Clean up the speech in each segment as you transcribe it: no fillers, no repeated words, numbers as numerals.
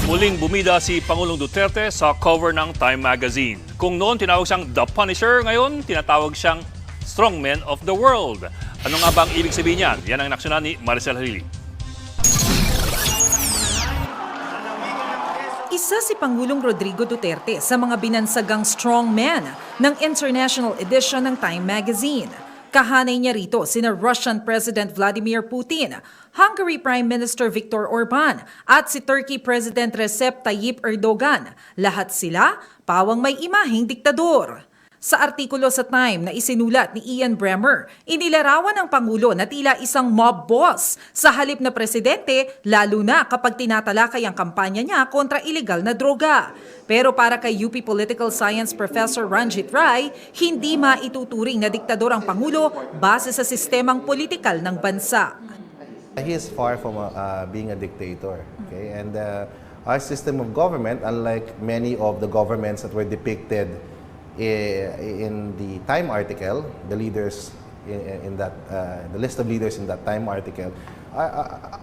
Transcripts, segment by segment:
Muling bumida si Pangulong Duterte sa cover ng Time Magazine. Kung noon tinawag siyang The Punisher, ngayon tinatawag siyang Strongman of the World. Ano nga ba ang ibig sabihin niyan? Yan ang inaksyonan ni Maricel Halili. Isa si Pangulong Rodrigo Duterte sa mga binansagang strongman ng International Edition ng Time Magazine. Kahanay niya rito sina Russian President Vladimir Putin, Hungary Prime Minister Viktor Orban at si Turkey President Recep Tayyip Erdogan. Lahat sila pawang may imaheng diktador. Sa artikulo sa Time na isinulat ni Ian Bremmer, inilarawan ng Pangulo na tila isang mob boss sa halip na presidente, lalo na kapag tinatalakay ang kampanya niya kontra iligal na droga. Pero para kay UP Political Science Professor Ranjit Rai, hindi maituturing na diktador ang Pangulo base sa sistemang politikal ng bansa. He is far from being a dictator, okay? And our system of government, unlike many of the governments that were depicted in the Time article, the leaders in that, the list of leaders in that Time article,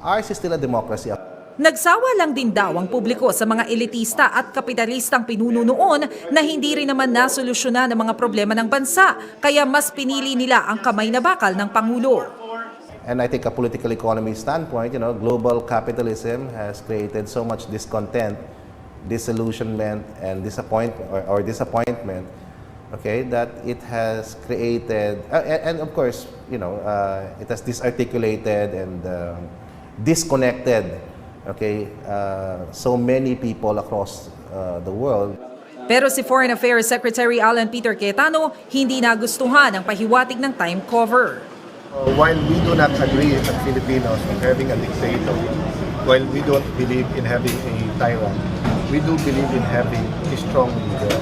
ours is still a democracy. Nagsawa lang din daw ang publiko sa mga elitista at kapitalistang pinuno noon na hindi rin naman nasolusyonan ng mga problema ng bansa, kaya mas pinili nila ang kamay na bakal ng Pangulo. And I think a political economy standpoint, global capitalism has created so much discontent, disillusionment, and disappointment, okay, that it has created, and of course, it has disarticulated and disconnected, okay, so many people across the world. Pero si Foreign Affairs Secretary Alan Peter Cayetano hindi nagustuhan ang pahiwatig ng Time cover. While we do not agree as Filipinos on having a dictator, while we don't believe in having a tyrant, we do believe in having a strong leader.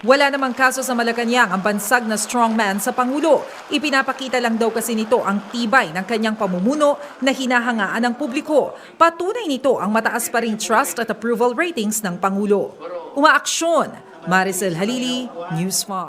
Wala namang kaso sa Malacanang ang bansag na strongman sa Pangulo. Ipinapakita lang daw kasi nito ang tibay ng kanyang pamumuno na hinahangaan ng publiko. Patunay nito ang mataas pa ring trust at approval ratings ng Pangulo. Umaaksyon, Maricel Halili, News 5.